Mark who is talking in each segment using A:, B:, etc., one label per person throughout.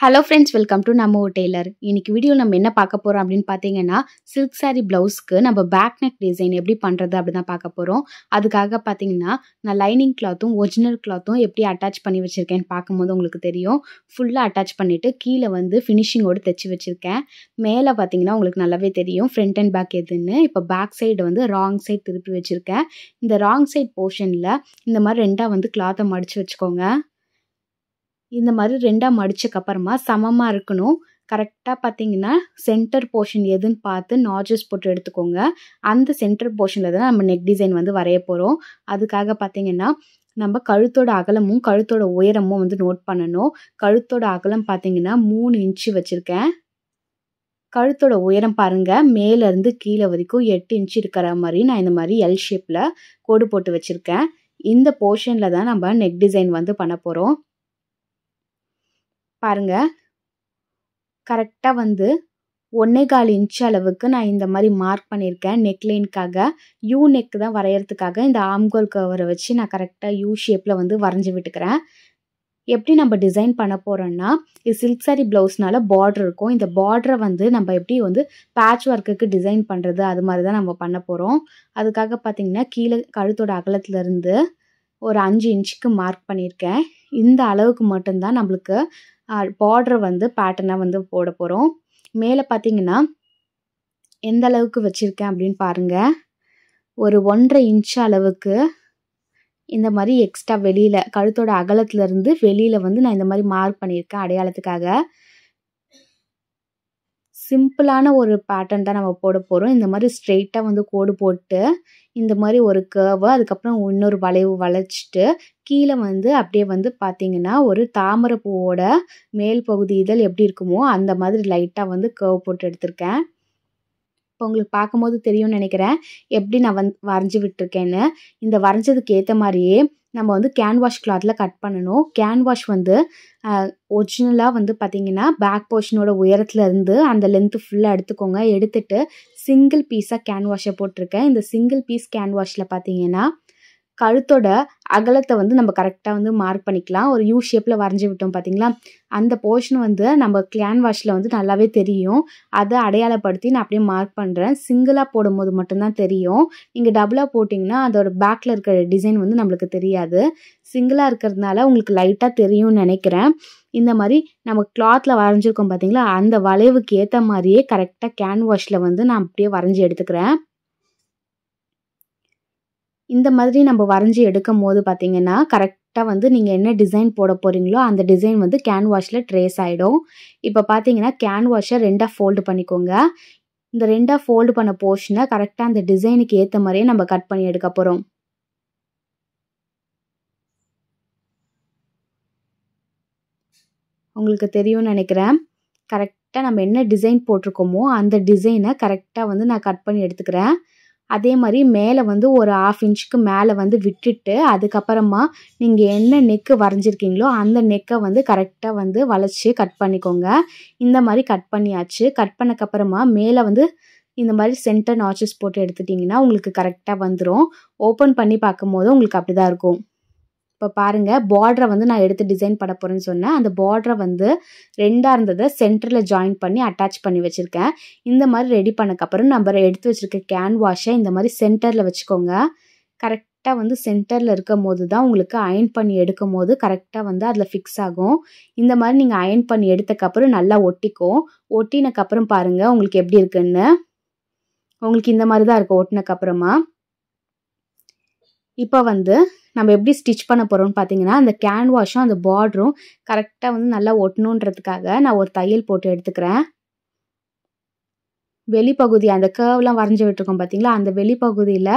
A: Hello friends, welcome to நம்ம Taylor. இன்னைக்கு video நம்ம என்ன பார்க்க போகிறோம் அப்படின்னு பார்த்தீங்கன்னா, சில்க் சாரீ ப்ளவுஸ்க்கு நம்ம பேக் நெக் டிசைன் எப்படி பண்ணுறது அப்படி தான் பார்க்க போகிறோம். அதுக்காக பார்த்தீங்கன்னா, நான் லைனிங் கிளாத்தும் ஒரிஜினல் கிளாத்தும் எப்படி அட்டாச் பண்ணி வச்சுருக்கேன்னு பார்க்கும்போது உங்களுக்கு தெரியும். ஃபுல்லாக அட்டாச் பண்ணிவிட்டு கீழே வந்து ஃபினிஷிங்கோடு தைச்சி வச்சுருக்கேன். மேலே பார்த்தீங்கன்னா உங்களுக்கு நல்லாவே தெரியும் ஃப்ரண்ட் அண்ட் பேக் எதுன்னு. இப்போ பேக் சைடு வந்து ராங் சைடு திருப்பி வச்சுருக்கேன். இந்த ராங் சைட் போர்ஷனில் இந்த மாதிரி ரெண்டாக வந்து கிளாத்தை மடித்து வச்சுக்கோங்க. இந்த மாதிரி ரெண்டாக மடிச்சக்கப்புறமா சமமாக இருக்கணும். கரெக்டாக பார்த்தீங்கன்னா சென்டர் போர்ஷன் எதுன்னு பார்த்து நாட்சஸ் போட்டு எடுத்துக்கோங்க. அந்த சென்டர் போர்ஷனில் தான் நம்ம நெக் டிசைன் வந்து வரைய போகிறோம். அதுக்காக பார்த்தீங்கன்னா நம்ம கழுத்தோட அகலமும் கழுத்தோட உயரமும் வந்து நோட் பண்ணணும். கழுத்தோட அகலம் பார்த்தீங்கன்னா 3 இன்ச்சு வச்சுருக்கேன். கழுத்தோட உயரம் பாருங்கள், மேலேருந்து கீழே வரைக்கும் 8 இன்ச்சு இருக்கிற மாதிரி நான் இந்த மாதிரி எல் ஷேப்பில் கோடு போட்டு வச்சுருக்கேன். இந்த போர்ஷனில் தான் நம்ம நெக் டிசைன் வந்து பண்ண போகிறோம். பாருங்க, கரெக்டாக வந்து 1.25 இன்ச் அளவுக்கு நான் இந்த மாதிரி மார்க் பண்ணியிருக்கேன். நெக்லைனுக்காக யூ நெக் தான் வரைகிறதுக்காக இந்த ஆம்கோல் கவரை வச்சு நான் கரெக்டாக யூ ஷேப்பில் வந்து வரைஞ்சி விட்டுக்கிறேன். எப்படி நம்ம டிசைன் பண்ண போகிறோன்னா, இது சில்க் சாரீ ப்ளவுஸ்னால பார்டர் இருக்கும். இந்த பார்டரை வந்து நம்ம எப்படி வந்து பேட்ச் ஒர்க்குக்கு டிசைன் பண்ணுறது அது மாதிரி தான் நம்ம பண்ண போகிறோம். அதுக்காக பார்த்திங்கன்னா கீழே கழுத்தோட அகலத்துலேருந்து ஒரு 5 இன்ச்சுக்கு மார்க் பண்ணியிருக்கேன். இந்த அளவுக்கு மட்டும்தான் நம்மளுக்கு பார்டர் வந்து பேட்டர்னாக வந்து போட போகிறோம். மேலே பார்த்தீங்கன்னா எந்த அளவுக்கு வச்சுருக்கேன் அப்படின்னு பாருங்கள். ஒரு 1.5 இன்ச் அளவுக்கு இந்த மாதிரி எக்ஸ்ட்ரா வெளியில் கழுத்தோட அகலத்துலேருந்து வெளியில் வந்து நான் இந்த மாதிரி மார்க் பண்ணியிருக்கேன் அடையாளத்துக்காக. சிம்பிளான ஒரு பேட்டர்ன் தான் நம்ம போட போகிறோம். இந்த மாதிரி ஸ்ட்ரெயிட்டாக வந்து கோடு போட்டு இந்த மாதிரி ஒரு கர்வு, அதுக்கப்புறம் இன்னொரு வளைவு வளைச்சிட்டு கீழே வந்து அப்படியே வந்து பார்த்தீங்கன்னா ஒரு தாமரை பூவோட மேல் பகுதி இதழ் எப்படி இருக்குமோ அந்த மாதிரி லைட்டாக வந்து கர்வ் போட்டு எடுத்திருக்கேன். இப்போ உங்களுக்கு பார்க்கும்போது தெரியும்னு நினைக்கிறேன் எப்படி நான் வரைஞ்சி விட்டுருக்கேன்னு. இந்த வரைஞ்சதுக்கு ஏற்ற மாதிரியே நம்ம வந்து கேன்வாஷ் கிளாத்தில் கட் பண்ணணும். கேன்வாஷ் வந்து ஒரிஜினலாக வந்து பார்த்திங்கன்னா பேக் போர்ஷனோட உயரத்தில் இருந்து அந்த லென்த்து ஃபுல்லாக எடுத்துக்கோங்க. எடுத்துகிட்டு சிங்கிள் பீஸாக கேன்வாஷை போட்டிருக்கேன். இந்த சிங்கிள் பீஸ் கேன்வாஷில் பார்த்திங்கன்னா கழுத்தோட அகலத்தை வந்து நம்ம கரெக்டாக வந்து மார்க் பண்ணிக்கலாம். ஒரு யூ ஷேப்பில் வரைஞ்சி விட்டோம் பார்த்திங்களா, அந்த போர்ஷன் வந்து நம்ம கேன்வாஷில் வந்து நல்லாவே தெரியும். அதை அடையாளப்படுத்தி நான் அப்படியே மார்க் பண்ணுறேன். சிங்கிளாக போடும்போது மட்டும்தான் தெரியும். நீங்கள் டபுளாக போட்டிங்கன்னா அதோட பேக்கில் இருக்கிற டிசைன் வந்து நம்மளுக்கு தெரியாது. சிங்கிளாக இருக்கிறதுனால உங்களுக்கு லைட்டாக தெரியும்னு நினைக்கிறேன். இந்த மாதிரி நம்ம கிளாத்தில் வரைஞ்சிருக்கோம் பார்த்திங்களா, அந்த வளைவுக்கு ஏற்ற மாதிரியே கரெக்டாக கேன்வாஷில் வந்து நான் அப்படியே வரைஞ்சி எடுத்துக்கிறேன். இந்த மாதிரி நம்ம வரைஞ்சி எடுக்கும் போது பார்த்தீங்கன்னா கரெக்டாக வந்து நீங்கள் என்ன டிசைன் போட போகிறீங்களோ அந்த டிசைன் வந்து கேன்வாஷில் ட்ரேஸ் ஆகிடும். இப்போ பார்த்தீங்கன்னா கேன்வாஷை ரெண்டாக ஃபோல்டு பண்ணிக்கோங்க. இந்த ரெண்டாக ஃபோல்டு பண்ண போர்ஷனை கரெக்டாக அந்த டிசைனுக்கு ஏற்ற மாதிரியே நம்ம கட் பண்ணி எடுக்க போகிறோம். உங்களுக்கு தெரியும்னு நினைக்கிறேன். கரெக்டாக நம்ம என்ன டிசைன் போட்டிருக்கோமோ அந்த டிசைனை கரெக்டாக வந்து நான் கட் பண்ணி எடுத்துக்கிறேன். அதே மாதிரி மேலே வந்து ஒரு 1/2 இன்ச்சுக்கு மேலே வந்து விட்டுட்டு அதுக்கப்புறமா நீங்கள் என்ன நெக்கு வரைஞ்சிருக்கீங்களோ அந்த நெக்கை வந்து கரெக்டாக வந்து வளைச்சி கட் பண்ணிக்கோங்க. இந்த மாதிரி கட் பண்ணியாச்சு. கட் பண்ணக்கப்புறமா மேலே வந்து இந்த மாதிரி சென்டர் நாட்சஸ் போட்டு எடுத்துட்டிங்கன்னா உங்களுக்கு கரெக்டாக வந்துடும். ஓப்பன் பண்ணி பார்க்கும்போது உங்களுக்கு அப்படி தான் இருக்கும். இப்போ பாருங்கள், பார்டரை வந்து நான் எடுத்து டிசைன் பண்ண போகிறேன்னு சொன்னேன். அந்த பார்டரை வந்து ரெண்டாக இருந்ததை சென்டரில் ஜாயின் பண்ணி அட்டாச் பண்ணி வச்சுருக்கேன். இந்த மாதிரி ரெடி பண்ணக்கப்புறம் நம்ம எடுத்து வச்சுருக்க கேன்வாஷை இந்த மாதிரி சென்டரில் வச்சுக்கோங்க. கரெக்டாக வந்து சென்டரில் இருக்கும் போது தான் உங்களுக்கு அயன் பண்ணி எடுக்கும் போது கரெக்டாக வந்து அதில் ஃபிக்ஸ் ஆகும். இந்த மாதிரி நீங்கள் அயன் பண்ணி எடுத்தக்கப்புறம் நல்லா ஒட்டிக்கும். ஒட்டினக்கப்புறம் பாருங்கள் உங்களுக்கு எப்படி இருக்குன்னு. உங்களுக்கு இந்த மாதிரி தான் இருக்கும் ஒட்டினக்கப்புறமா. இப்போ வந்து நம்ம எப்படி ஸ்டிச் பண்ண போகிறோம்னு பார்த்தீங்கன்னா அந்த கேன்வாஷும் அந்த பார்டரும் கரெக்டாக வந்து நல்லா ஒட்டணுன்றதுக்காக நான் ஒரு தையல் போட்டு எடுத்துக்கிறேன். வெளிப்பகுதி அந்த கர்வ்லாம் வரைஞ்சி விட்டுருக்கோம் பார்த்தீங்களா, அந்த வெளிப்பகுதியில்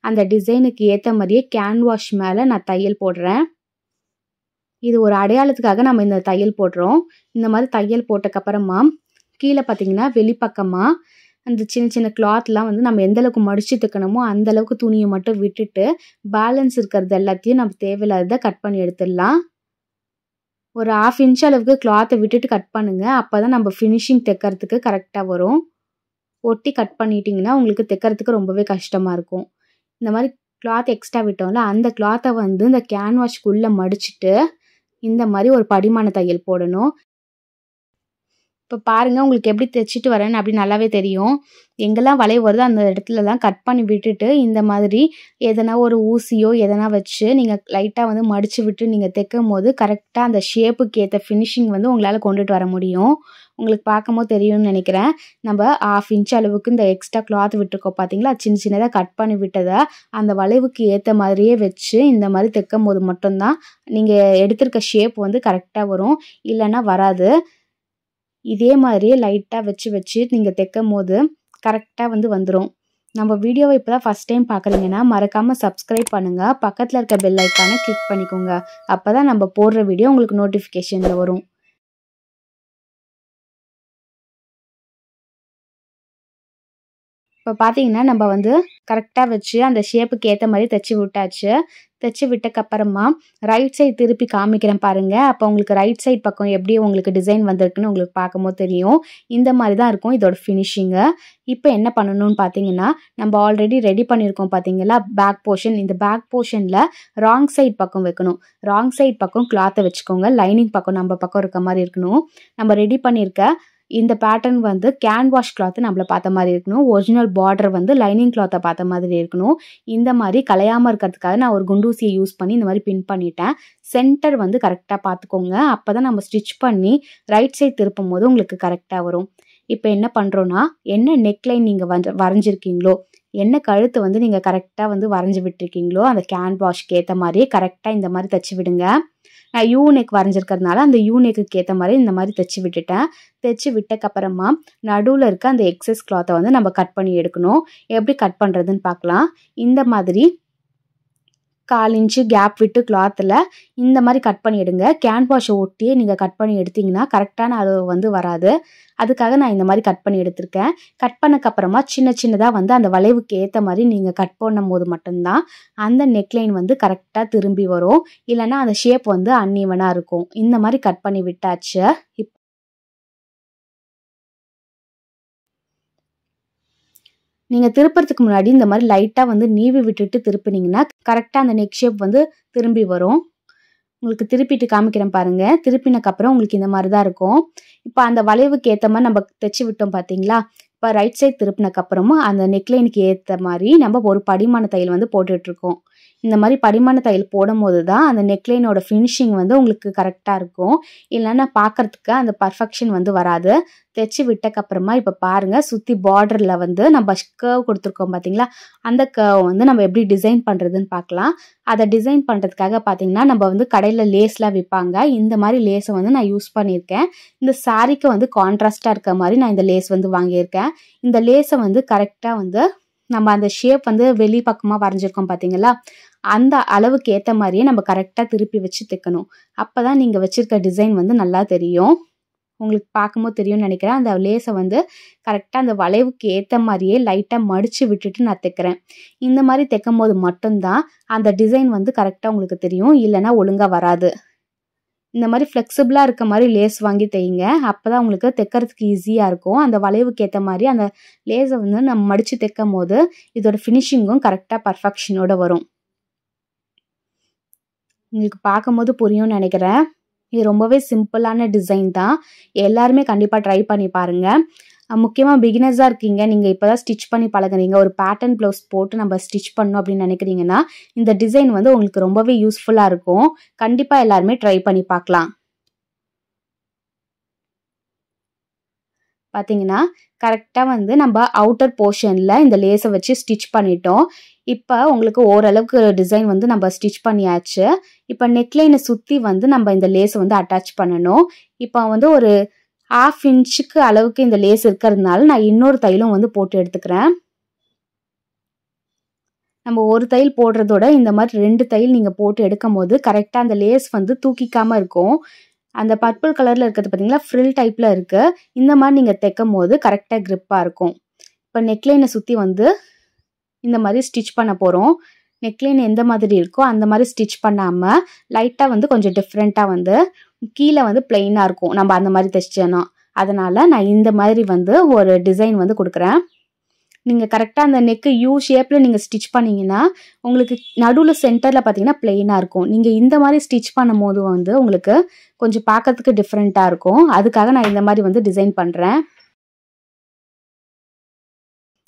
A: அந்த டிசைனுக்கு ஏற்ற மாதிரியே கேன்வாஷ் மேலே நான் தையல் போடுறேன். இது ஒரு அடையாளத்துக்காக நம்ம இந்த தையல் போடுறோம். இந்த மாதிரி தையல் போட்டக்கப்புறமா கீழே பார்த்தீங்கன்னா வெளிப்பக்கமாக அந்த சின்ன சின்ன கிளாத்லாம் வந்து நம்ம எந்தளவுக்கு மடித்து தைக்கணுமோ அந்தளவுக்கு துணியை மட்டும் விட்டுட்டு பேலன்ஸ் இருக்கிறது எல்லாத்தையும் நம்ம தேவையில்லாத கட் பண்ணி எடுத்துடலாம். ஒரு 1/2 இன்ச் அளவுக்கு கிளாத்தை விட்டுட்டு கட் பண்ணுங்கள். அப்போ தான் நம்ம ஃபினிஷிங் தைக்கிறதுக்கு கரெக்டாக வரும். ஒட்டி கட் பண்ணிட்டிங்கன்னா உங்களுக்கு தைக்கிறதுக்கு ரொம்பவே கஷ்டமாக இருக்கும். இந்த மாதிரி கிளாத் எக்ஸ்ட்ரா விட்டோம்ல அந்த கிளாத்தை வந்து இந்த கேன்வாஷ்குள்ளே மடிச்சுட்டு இந்த மாதிரி ஒரு படிமான தையல் போடணும். இப்போ பாருங்கள் உங்களுக்கு எப்படி தைச்சிட்டு வரேன்னு அப்படி நல்லாவே தெரியும். எங்கெல்லாம் வளைவு வருதோ அந்த இடத்துலலாம் கட் பண்ணி விட்டுட்டு இந்த மாதிரி எதனா ஒரு ஊசியோ எதனா வச்சு நீங்கள் லைட்டாக வந்து மடித்து விட்டு நீங்கள் தைக்கும் போது கரெக்டாக அந்த ஷேப்புக்கு ஏற்ற ஃபினிஷிங் வந்து உங்களால் கொண்டுட்டு வர முடியும். உங்களுக்கு பார்க்கும்போது தெரியும்னு நினைக்கிறேன். நம்ம 1/2 இன்ச் அளவுக்கு இந்த எக்ஸ்ட்ரா கிளாத் விட்டுருக்கோம் பார்த்தீங்களா, சின்ன சின்னதாக கட் பண்ணி விட்டதை அந்த வளைவுக்கு ஏற்ற மாதிரியே வச்சு இந்த மாதிரி தைக்கும் போது மட்டும்தான் நீங்கள் எடுத்திருக்க ஷேப் வந்து கரெக்டாக வரும், இல்லைன்னா வராது. இதே மாதிரியே லைட்டாக வச்சு நீங்கள் தைக்கும் போது கரெக்டாக வந்து வந்துடும். நம்ம வீடியோவை இப்போ தான் ஃபஸ்ட் டைம் பார்க்குறீங்கன்னா மறக்காமல் சப்ஸ்கிரைப் பண்ணுங்கள், பக்கத்தில் இருக்க பெல் ஐக்கானை கிளிக் பண்ணிக்கோங்க. அப்போ தான் நம்ம போடுற வீடியோ உங்களுக்கு நோட்டிஃபிகேஷனில் வரும். இப்போ பார்த்தீங்கன்னா நம்ம வந்து கரெக்டாக வச்சு அந்த ஷேப்புக்கு ஏற்ற மாதிரி தைச்சி விட்டாச்சு. தைச்சி விட்டக்கப்புறமா ரைட் சைடு திருப்பி காமிக்கிறேன் பாருங்கள். அப்போ உங்களுக்கு ரைட் சைட் பக்கம் எப்படி உங்களுக்கு டிசைன் வந்திருக்குன்னு உங்களுக்கு பார்க்கும்போது தெரியும். இந்த மாதிரி தான் இருக்கும் இதோட ஃபினிஷிங்கு. இப்போ என்ன பண்ணணும்னு பார்த்தீங்கன்னா, நம்ம ஆல்ரெடி ரெடி பண்ணியிருக்கோம் பார்த்தீங்களா பேக் போர்ஷன், இந்த பேக் போர்ஷனில் ராங் சைட் பக்கம் வைக்கணும். ராங் சைட் பக்கம் கிளாத்தை வச்சுக்கோங்க, லைனிங் பக்கம் நம்ம பக்கம் இருக்க மாதிரி இருக்கணும். நம்ம ரெடி பண்ணியிருக்க இந்த பேட்டர்ன் வந்து கேன்வாஷ் கிளாத் நம்மளை பார்த்த மாதிரி இருக்கணும். ஒரிஜினல் பார்டர் வந்து லைனிங் கிளாத்தை பார்த்த மாதிரி இருக்கணும். இந்த மாதிரி கலையாமல் இருக்கிறதுக்காக நான் ஒரு குண்டூசியை யூஸ் பண்ணி இந்த மாதிரி பின் பண்ணிட்டேன். சென்டர் வந்து கரெக்டாக பார்த்துக்கோங்க, அப்போ தான் நம்ம ஸ்டிச் பண்ணி ரைட் சைட் திருப்பும் போது உங்களுக்கு கரெக்டாக வரும். இப்போ என்ன பண்ணுறோன்னா, என்ன நெக்லைன் நீங்கள் வரைஞ்சிருக்கீங்களோ, என்ன கழுத்து வந்து நீங்கள் கரெக்டாக வந்து வரைஞ்சி விட்டுருக்கீங்களோ அந்த கேன்வாஷ்க்கு ஏற்ற மாதிரியே கரெக்டாக இந்த மாதிரி தைச்சி விடுங்க. நான் யூ நெக் வரைஞ்சிருக்கிறதுனால அந்த யூ நெக்குக்கு ஏற்ற மாதிரி இந்த மாதிரி தைச்சி விட்டுட்டேன். தைச்சி விட்டக்கப்புறமா நடுவில் இருக்க அந்த எக்ஸஸ் கிளாத்தை வந்து நம்ம கட் பண்ணி எடுக்கணும். எப்படி கட் பண்ணுறதுன்னு பார்க்கலாம். இந்த மாதிரி 1/4 இன்ச்சு கேப் விட்டு கிளாத்தில் இந்த மாதிரி கட் பண்ணி எடுங்க. கேன்வாஷை ஒட்டியே நீங்கள் கட் பண்ணி எடுத்திங்கன்னா கரெக்டான அளவு வந்து வராது. அதுக்காக நான் இந்த மாதிரி கட் பண்ணி எடுத்திருக்கேன். கட் பண்ணக்கப்புறமா சின்ன சின்னதாக வந்து அந்த வளைவுக்கு ஏற்ற மாதிரி நீங்கள் கட் பண்ணும் போது மட்டும்தான் அந்த நெக்லைன் வந்து கரெக்டாக திரும்பி வரும், இல்லைன்னா அந்த ஷேப் வந்து அன்ஈவனாக இருக்கும். இந்த மாதிரி கட் பண்ணி விட்டாச்சு. நீங்கள் திருப்புறதுக்கு முன்னாடி இந்த மாதிரி லைட்டாக வந்து நீவி விட்டுட்டு திருப்பினீங்கன்னா கரெக்டாக அந்த நெக் ஷேப் வந்து திரும்பி வரும். உங்களுக்கு திருப்பிட்டு காமிக்கிறேன் பாருங்கள். திருப்பினக்கப்புறம் உங்களுக்கு இந்த மாதிரி தான் இருக்கும். இப்போ அந்த வளைவுக்கு ஏற்ற மாதிரி நம்ம தைச்சி விட்டோம் பார்த்தீங்களா, இப்போ ரைட் சைட் திருப்பினக்கப்புறமா அந்த நெக்லைனுக்கு ஏற்ற மாதிரி நம்ம ஒரு படிமான தையல் வந்து போட்டுட்ருக்கோம். இந்த மாதிரி படிமான தையல் போடும் போது தான் அந்த நெக்லைனோட ஃபினிஷிங் வந்து உங்களுக்கு கரெக்டாக இருக்கும், இல்லைன்னா பார்க்குறதுக்கு அந்த பர்ஃபெக்ஷன் வந்து வராது. தைச்சி விட்டக்கப்புறமா இப்போ பாருங்கள், சுற்றி பார்டரில் வந்து நம்ம கர்வ் கொடுத்துருக்கோம் பார்த்தீங்களா, அந்த கர்வ் வந்து நம்ம எப்படி டிசைன் பண்ணுறதுன்னு பார்க்கலாம். அதை டிசைன் பண்ணுறதுக்காக பார்த்தீங்கன்னா நம்ம வந்து கடையில் லேஸ்லாம் விற்பாங்க. இந்த மாதிரி லேஸை வந்து நான் யூஸ் பண்ணியிருக்கேன். இந்த சாரீக்கு வந்து கான்ட்ராஸ்டாக இருக்க மாதிரி நான் இந்த லேஸ் வந்து வாங்கியிருக்கேன். இந்த லேஸை வந்து கரெக்டாக வந்து நம்ம அந்த ஷேப் வந்து வெளி பக்கமாக வரைஞ்சிருக்கோம் பார்த்தீங்களா, அந்த அளவுக்கு ஏற்ற மாதிரியே நம்ம கரெக்டாக திருப்பி வச்சு தைக்கணும். அப்போ தான் நீங்கள் வச்சுருக்க டிசைன் வந்து நல்லா தெரியும். உங்களுக்கு பார்க்கும்போது தெரியும்னு நினைக்கிறேன். அந்த லேஸை வந்து கரெக்டாக அந்த வளைவுக்கு ஏற்ற மாதிரியே லைட்டாக மடித்து விட்டுட்டு நான் தைக்கிறேன். இந்த மாதிரி தைக்கும் போது மட்டும்தான் அந்த டிசைன் வந்து கரெக்டாக உங்களுக்கு தெரியும், இல்லைன்னா ஒழுங்காக வராது. இந்த மாதிரி ஃப்ளெக்சிபிளாக இருக்க மாதிரி லேஸ் வாங்கி தைங்க, அப்போ தான் உங்களுக்கு தைக்கிறதுக்கு ஈஸியாக இருக்கும். அந்த வளைவுக்கு ஏற்ற மாதிரி அந்த லேஸை வந்து நம்ம மடித்து தைக்கும் போது இதோட ஃபினிஷிங்கும் கரெக்டாக பர்ஃபெக்ஷனோட வரும். உங்களுக்கு பார்க்கும்போது புரியும்னு நினைக்கிறேன். இது ரொம்பவே சிம்பிளான டிசைன் தான், எல்லாருமே கண்டிப்பாக ட்ரை பண்ணி பாருங்கள். முக்கியமாக பிகினர்ஸாக இருக்கீங்க, நீங்கள் இப்போ தான் ஸ்டிச் பண்ணி பழகுறீங்க, ஒரு பேட்டர்ன் ப்ளவுஸ் போட்டு நம்ம ஸ்டிச் பண்ணணும் அப்படின்னு நினைக்கிறீங்கன்னா இந்த டிசைன் வந்து உங்களுக்கு ரொம்பவே யூஸ்ஃபுல்லாக இருக்கும். கண்டிப்பாக எல்லாருமே ட்ரை பண்ணி பார்க்கலாம். பார்த்தீங்கன்னா கரெக்டாக வந்து நம்ம அவுட்டர் போர்ஷனில் இந்த லேஸை வச்சு ஸ்டிச் பண்ணிட்டோம். இப்போ உங்களுக்கு ஓரளவுக்கு டிசைன் வந்து நம்ம ஸ்டிச் பண்ணியாச்சு. இப்போ நெக்லைனை சுற்றி வந்து நம்ம இந்த லேஸை வந்து அட்டாச் பண்ணணும். இப்போ வந்து ஒரு 1/2 இன்ச்சுக்கு அளவுக்கு இந்த லேஸ் இருக்கிறதுனால நான் இன்னொரு தையலும் வந்து போட்டு எடுத்துக்கிறேன். நம்ம ஒரு தையல் போடுறதோட இந்த மாதிரி 2 தையல் நீங்கள் போட்டு எடுக்கும் போது கரெக்டாக அந்த லேஸ் வந்து தூக்கிக்காமல் இருக்கும். அந்த பர்பிள் கலரில் இருக்கிறது பார்த்தீங்களா, ஃப்ரில் டைப்பில் இருக்குது. இந்த மாதிரி நீங்கள் தைக்கும் போது கரெக்டாக க்ரிப்பாக இருக்கும். இப்போ நெக்லைனை சுற்றி வந்து இந்த மாதிரி ஸ்டிச் பண்ண போகிறோம். நெக்லைன் எந்த மாதிரி இருக்கோ அந்த மாதிரி ஸ்டிச் பண்ணாமல் லைட்டாக வந்து கொஞ்சம் டிஃப்ரெண்ட்டாக வந்து கீழே வந்து பிளெயினாக இருக்கும் நம்ம அந்த மாதிரி தைச்சோன்னா. அதனால் நான் இந்த மாதிரி வந்து ஒரு டிசைன் வந்து கொடுக்குறேன். நீங்கள் கரெக்டாக அந்த நெக்கு யூ ஷேப்பில் நீங்கள் ஸ்டிச் பண்ணிங்கன்னா உங்களுக்கு நடுவில் சென்டரில் பார்த்தீங்கன்னா பிளெயினாக இருக்கும். நீங்கள் இந்த மாதிரி ஸ்டிச் பண்ணும் போது வந்து உங்களுக்கு கொஞ்சம் பார்க்கறதுக்கு டிஃப்ரெண்ட்டாக இருக்கும். அதுக்காக நான் இந்த மாதிரி வந்து டிசைன் பண்ணுறேன்.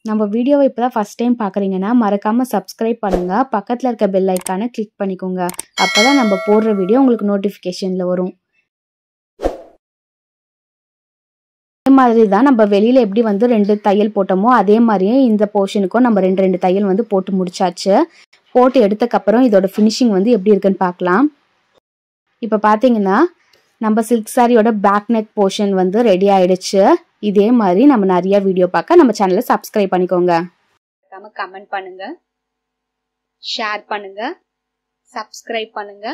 A: நம்ம வீடியோவை இப்போ தான் ஃபஸ்ட் டைம் பார்க்குறீங்கன்னா மறக்காமல் சப்ஸ்கிரைப் பண்ணுங்கள். பக்கத்தில் இருக்க பெல் ஐக்கானை கிளிக் பண்ணிக்கோங்க. அப்போ தான் நம்ம போடுற வீடியோ உங்களுக்கு நோட்டிஃபிகேஷனில் வரும். அதே மாதிரி தான் நம்ம வெளியில் எப்படி வந்து 2 தையல் போட்டோமோ அதே மாதிரியே இந்த போர்ஷனுக்கும் நம்ம 2 தையல் வந்து போட்டு முடிச்சாச்சு. போட்டு எடுத்தக்கப்புறம் இதோட ஃபினிஷிங் வந்து எப்படி இருக்குன்னு பார்க்கலாம். இப்போ பார்த்தீங்கன்னா நம்ம சில்க் சாரியோட பேக் நெக் போர்ஷன் வந்து ரெடி ஆயிடுச்சு. இதே மாதிரி நம்ம நிறைய வீடியோ பார்க்க நம்ம சேனலை சப்ஸ்கிரைப் பண்ணிக்கோங்க. கமெண்ட் பண்ணுங்க, ஷேர் பண்ணுங்க, சப்ஸ்கிரைப் பண்ணுங்க,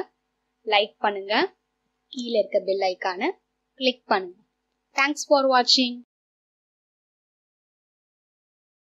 A: லைக் பண்ணுங்க, கீழே இருக்க பெல் ஐக்கானை கிளிக் பண்ணுங்க. தேங்க்ஸ் ஃபார் வாட்சிங்.